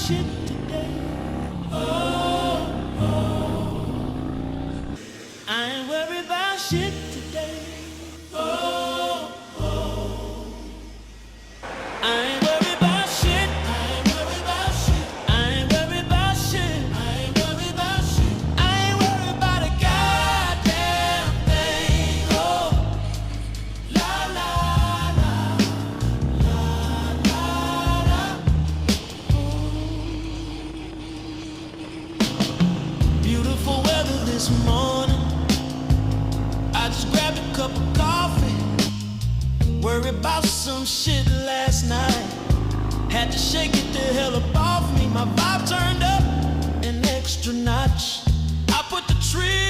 shit today. Oh, oh. I ain't worried about shit today. Oh, oh. I ain't worried about shit. I ain't worried about shit. I ain't worried about shit. I ain't worried about shit. I ain't worried about a goddamn thing. Oh, la la la la la la. Beautiful weather this morning. I just grabbed a cup of coffee. Worried about some shit last night. Had to shake it the hell up off me. My vibe turned up an extra notch. I put the tree